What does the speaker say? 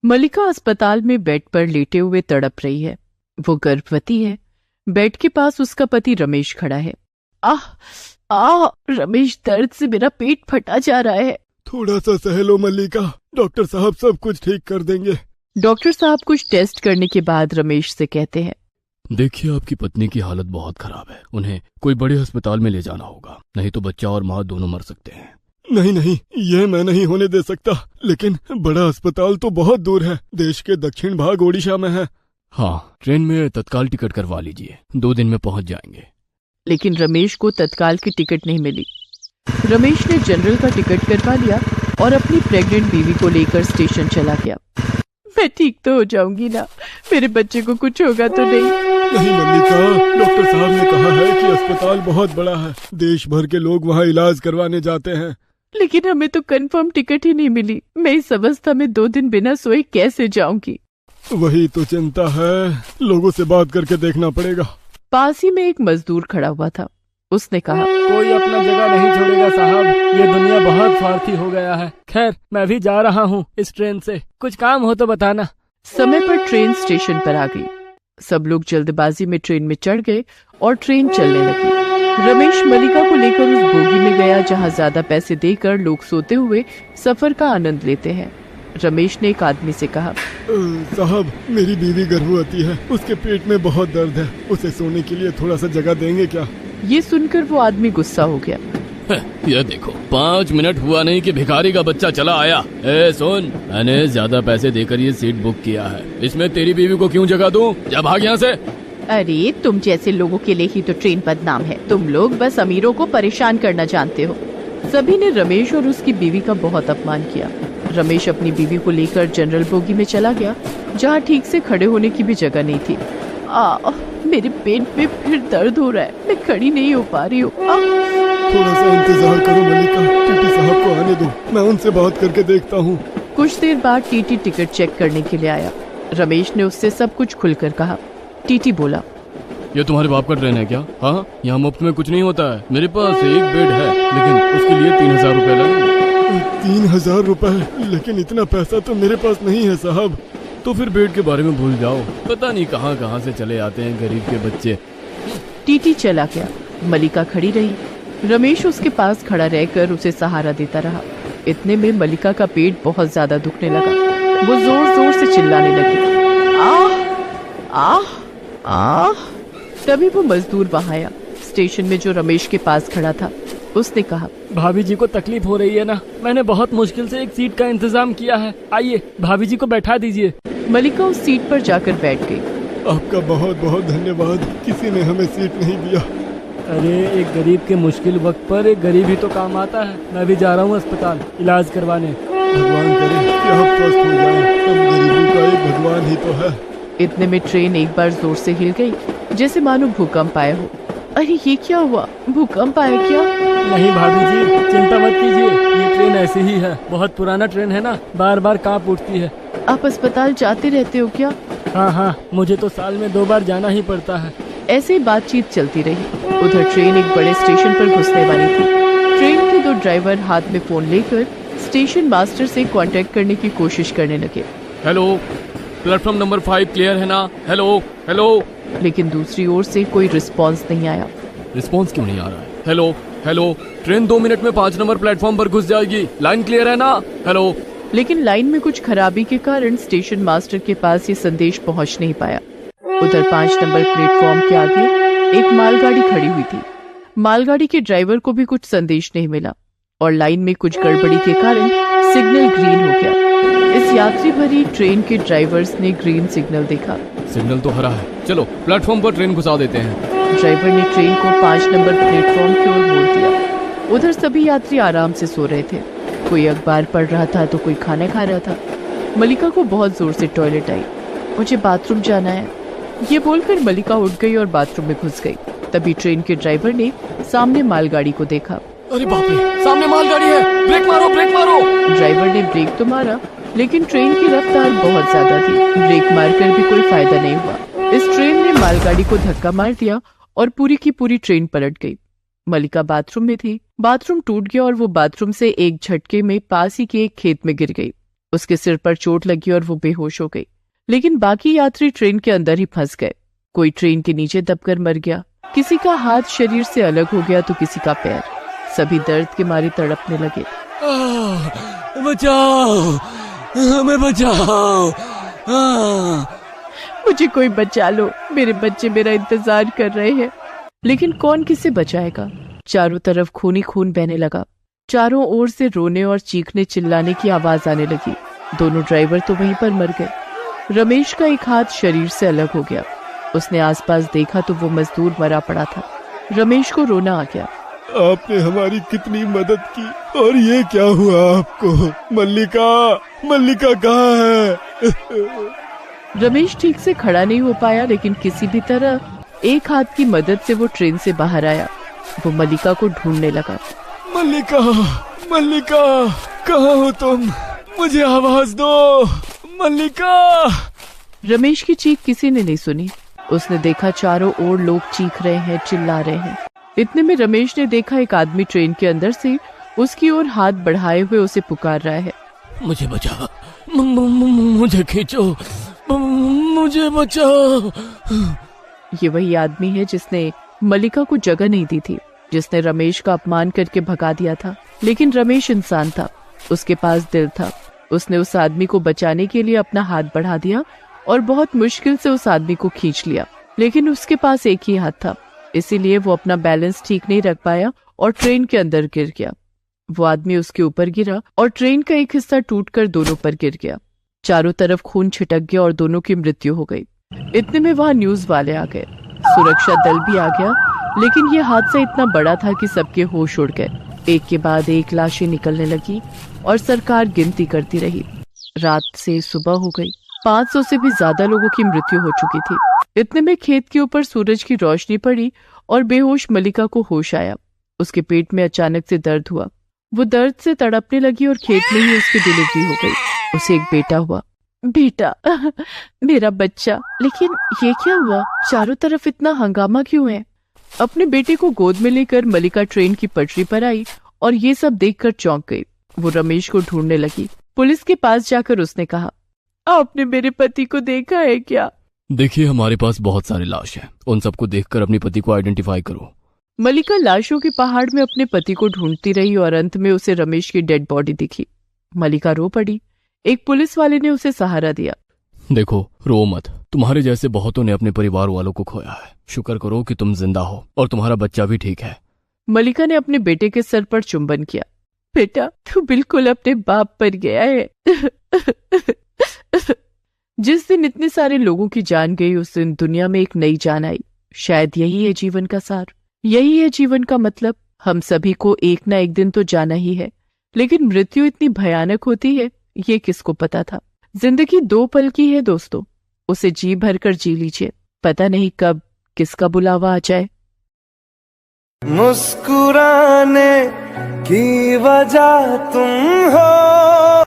मलिका अस्पताल में बेड पर लेटे हुए तड़प रही है। वो गर्भवती है। बेड के पास उसका पति रमेश खड़ा है। आह आह रमेश, दर्द से मेरा पेट फटा जा रहा है। थोड़ा सा सह लो मल्लिका, डॉक्टर साहब सब कुछ ठीक कर देंगे। डॉक्टर साहब कुछ टेस्ट करने के बाद रमेश से कहते हैं, देखिए आपकी पत्नी की हालत बहुत खराब है, उन्हें कोई बड़े अस्पताल में ले जाना होगा, नहीं तो बच्चा और माँ दोनों मर सकते हैं। नहीं नहीं, ये मैं नहीं होने दे सकता, लेकिन बड़ा अस्पताल तो बहुत दूर है, देश के दक्षिण भाग ओडिशा में है। हाँ, ट्रेन में तत्काल टिकट करवा लीजिए, 2 दिन में पहुंच जाएंगे। लेकिन रमेश को तत्काल की टिकट नहीं मिली। रमेश ने जनरल का टिकट करवा लिया और अपनी प्रेग्नेंट बीवी को लेकर स्टेशन चला गया। मैं ठीक तो हो जाऊंगी ना, मेरे बच्चे को कुछ होगा तो नहीं? नहीं मल्लिका, डॉक्टर साहब ने कहा है कि अस्पताल बहुत बड़ा है, देश भर के लोग वहाँ इलाज करवाने जाते हैं। लेकिन हमें तो कंफर्म टिकट ही नहीं मिली। मैं इस अवस्था में 2 दिन बिना सोए कैसे जाऊंगी? वही तो चिंता है, लोगों से बात करके देखना पड़ेगा। पास ही में एक मजदूर खड़ा हुआ था। उसने कहा, कोई अपना जगह नहीं छोड़ेगा साहब, ये दुनिया बहुत स्वार्थी हो गया है। खैर मैं भी जा रहा हूँ इस ट्रेन से, कुछ काम हो तो बताना। समय पर ट्रेन स्टेशन पर आ गई। सब लोग जल्दबाजी में ट्रेन में चढ़ गए और ट्रेन चलने लगी। रमेश मलिका को लेकर उस बोगी में गया जहाँ ज्यादा पैसे देकर लोग सोते हुए सफर का आनंद लेते हैं। रमेश ने एक आदमी से कहा, साहब मेरी बीवी गर्भवती है, उसके पेट में बहुत दर्द है, उसे सोने के लिए थोड़ा सा जगह देंगे क्या? ये सुनकर वो आदमी गुस्सा हो गया। ये देखो, 5 मिनट हुआ नहीं कि भिखारी का बच्चा चला आया। ए सुन, मैंने ज्यादा पैसे देकर ये सीट बुक किया है, इसमें तेरी बीवी को क्यों जगह दूं? जा भाग यहाँ से। अरे तुम जैसे लोगों के लिए ही तो ट्रेन बदनाम है, तुम लोग बस अमीरों को परेशान करना जानते हो। सभी ने रमेश और उसकी बीवी का बहुत अपमान किया। रमेश अपनी बीवी को लेकर जनरल बोगी में चला गया जहाँ ठीक से खड़े होने की भी जगह नहीं थी। मेरे पेट में फिर दर्द हो रहा है, मैं खड़ी नहीं हो पा रही हूँ। थोड़ा सा इंतजार करो मल्लिका, टीटी साहब को आने दो, मैं उनसे बात करके देखता हूँ। कुछ देर बाद टीटी टिकट चेक करने के लिए आया। रमेश ने उससे सब कुछ खुलकर कहा। टीटी बोला, ये तुम्हारे बाप का ट्रेन है क्या? हाँ, यहाँ मुफ्त में कुछ नहीं होता है, मेरे पास एक बेड है, लेकिन उसके लिए 3000 रुपए लगेंगे। 3000 रुपए? लेकिन इतना पैसा तो मेरे पास नहीं है साहब। तो फिर बेड के बारे में भूल जाओ, पता नहीं कहाँ कहाँ से चले आते हैं गरीब के बच्चे। टीटी चला गया। मलिका खड़ी रही। रमेश उसके पास खड़ा रहकर उसे सहारा देता रहा। इतने में मलिका का पेट बहुत ज्यादा दुखने लगा। वो जोर जोर से चिल्लाने लगी, आह आह आह। तभी वो मजदूर वहां आया। स्टेशन में जो रमेश के पास खड़ा था, उसने कहा, भाभी जी को तकलीफ हो रही है ना, मैंने बहुत मुश्किल से एक सीट का इंतजाम किया है, आइए भाभी जी को बैठा दीजिए। मलिका उस सीट पर जाकर बैठ गई। आपका बहुत बहुत धन्यवाद, किसी ने हमें सीट नहीं दिया। अरे एक गरीब के मुश्किल वक्त पर एक गरीब ही तो काम आता है। मैं भी जा रहा हूँ अस्पताल इलाज करवाने। भगवान करे कि आप स्वस्थ हो जाएं, हम गरीबों का एक भगवान ही तो है। इतने में ट्रेन एक बार जोर से हिल गई, जैसे मानो भूकंप आया हो। अरे ये क्या हुआ, भूकंप आया क्या? नहीं भाभी जी, चिंता मत कीजिए, ये ट्रेन ऐसे ही है, बहुत पुराना ट्रेन है ना, बार बार कांप उठती है। आप अस्पताल जाते रहते हो क्या? हाँ, मुझे तो साल में 2 बार जाना ही पड़ता है। ऐसे ही बातचीत चलती रही। उधर ट्रेन एक बड़े स्टेशन पर घुसने वाली थी। ट्रेन के 2 ड्राइवर हाथ में फोन लेकर स्टेशन मास्टर से कांटेक्ट करने की कोशिश करने लगे। हेलो, प्लेटफॉर्म नंबर 5 क्लियर है ना? Hello hello. लेकिन दूसरी ओर से कोई रिस्पांस नहीं आया। रिस्पांस क्यों नहीं आ रहा है? हेलो हेलो, ट्रेन 2 मिनट में 5 नंबर प्लेटफॉर्म पर घुस जाएगी, लाइन क्लियर है ना? हेलो। लेकिन लाइन में कुछ खराबी के कारण स्टेशन मास्टर के पास ये संदेश पहुंच नहीं पाया। उधर 5 नंबर प्लेटफॉर्म के आगे एक मालगाड़ी खड़ी हुई थी। मालगाड़ी के ड्राइवर को भी कुछ संदेश नहीं मिला और लाइन में कुछ गड़बड़ी के कारण सिग्नल ग्रीन हो गया। इस यात्री भरी ट्रेन के ड्राइवर्स ने ग्रीन सिग्नल देखा। सिग्नल तो हरा है, चलो प्लेटफॉर्म पर ट्रेन घुसा देते हैं। ड्राइवर ने ट्रेन को 5 नंबर प्लेटफॉर्म की ओर मोड़ दिया। उधर सभी यात्री आराम से सो रहे थे। कोई अखबार पढ़ रहा था तो कोई खाना खा रहा था। मलिका को बहुत जोर से टॉयलेट आई। मुझे बाथरूम जाना है, ये बोलकर मलिका उठ गई और बाथरूम में घुस गई। तभी ट्रेन के ड्राइवर ने सामने मालगाड़ी को देखा। अरे बाप रे, सामने मालगाड़ी है, ब्रेक मारो ब्रेक मारो। ड्राइवर ने ब्रेक तो मारा, लेकिन ट्रेन की रफ्तार बहुत ज्यादा थी। ब्रेक मारकर भी कोई फायदा नहीं हुआ। इस ट्रेन ने मालगाड़ी को धक्का मार दिया और पूरी की पूरी ट्रेन पलट गई। मलिका बाथरूम में थी। बाथरूम टूट गया और वो बाथरूम से एक झटके में पास ही के एक खेत में गिर गई। उसके सिर पर चोट लगी और वो बेहोश हो गई। लेकिन बाकी यात्री ट्रेन के अंदर ही फंस गए। कोई ट्रेन के नीचे दबकर मर गया, किसी का हाथ शरीर से अलग हो गया तो किसी का पैर। सभी दर्द के मारे तड़पने लगे। बचाओ, हमें बचाओ। मुझे कोई बचा लो, मेरे बच्चे मेरा इंतजार कर रहे हैं। लेकिन कौन किसे बचाएगा? चारों तरफ खून ही खून बहने लगा। चारों ओर से रोने और चीखने चिल्लाने की आवाज आने लगी। दोनों ड्राइवर तो वहीं पर मर गए। रमेश का एक हाथ शरीर से अलग हो गया। उसने आसपास देखा तो वो मजदूर मरा पड़ा था। रमेश को रोना आ गया। आपने हमारी कितनी मदद की और ये क्या हुआ आपको? मल्लिका कहाँ है? रमेश ठीक से खड़ा नहीं हो पाया, लेकिन किसी भी तरह एक हाथ की मदद से वो ट्रेन से बाहर आया। वो मल्लिका को ढूंढने लगा। मल्लिका कहाँ हो तुम? मुझे आवाज दो, मल्लिका। रमेश की चीख किसी ने नहीं सुनी। उसने देखा चारों ओर लोग चीख रहे हैं, चिल्ला रहे हैं। इतने में रमेश ने देखा एक आदमी ट्रेन के अंदर से उसकी ओर हाथ बढ़ाए हुए उसे पुकार रहा है। मुझे बचा, मुझे खींचो, मुझे बचाओ। ये वही आदमी है जिसने मल्लिका को जगह नहीं दी थी, जिसने रमेश का अपमान करके भगा दिया था। लेकिन रमेश इंसान था, उसके पास दिल था। उसने उस आदमी को बचाने के लिए अपना हाथ बढ़ा दिया और बहुत मुश्किल से उस आदमी को खींच लिया। लेकिन उसके पास एक ही हाथ था, इसीलिए वो अपना बैलेंस ठीक नहीं रख पाया और ट्रेन के अंदर गिर गया। वो आदमी उसके ऊपर गिरा और ट्रेन का एक हिस्सा टूटकर दोनों पर गिर गया। चारों तरफ खून छिटक गया और दोनों की मृत्यु हो गई। इतने में वहां न्यूज वाले आ गए, सुरक्षा दल भी आ गया। लेकिन ये हादसा इतना बड़ा था कि सबके होश उड़ गए। एक के बाद एक लाशें निकलने लगी और सरकार गिनती करती रही। रात से सुबह हो गई। 500 से भी ज्यादा लोगों की मृत्यु हो चुकी थी। इतने में खेत के ऊपर सूरज की रोशनी पड़ी और बेहोश मल्लिका को होश आया। उसके पेट में अचानक से दर्द हुआ। वो दर्द से तड़पने लगी और खेत में ही उसकी डिलीवरी हो गई। उसे एक बेटा हुआ। बेटा, मेरा बच्चा। लेकिन ये क्या हुआ? चारों तरफ इतना हंगामा क्यों है? अपने बेटे को गोद में लेकर मल्लिका ट्रेन की पटरी पर आई और ये सब देखकर चौंक गई। वो रमेश को ढूंढने लगी। पुलिस के पास जाकर उसने कहा, आपने मेरे पति को देखा है क्या? देखिए, हमारे पास बहुत सारी लाश हैं। उन सबको देखकर अपने पति को आइडेंटिफाई करो। मल्लिका लाशों के पहाड़ में अपने पति को ढूंढती रही और अंत में उसे रमेश की डेड बॉडी दिखी। मल्लिका रो पड़ी। एक पुलिस वाले ने उसे सहारा दिया। देखो, रो मत। तुम्हारे जैसे बहुतों ने अपने परिवार वालों को खोया है। शुक्र करो कि तुम जिंदा हो और तुम्हारा बच्चा भी ठीक है। मल्लिका ने अपने बेटे के सर पर चुंबन किया। बेटा, तू बिल्कुल अपने बाप पर गया है। जिस दिन इतने सारे लोगों की जान गई, उस दिन दुनिया में एक नई जान आई। शायद यही है जीवन का सार, यही है जीवन का मतलब। हम सभी को एक ना एक दिन तो जाना ही है, लेकिन मृत्यु इतनी भयानक होती है, ये किसको पता था। जिंदगी 2 पल की है दोस्तों, उसे जी भर कर जी लीजिए। पता नहीं कब किसका बुलावा आ जाए। मुस्कुराने की वजह तुम हो।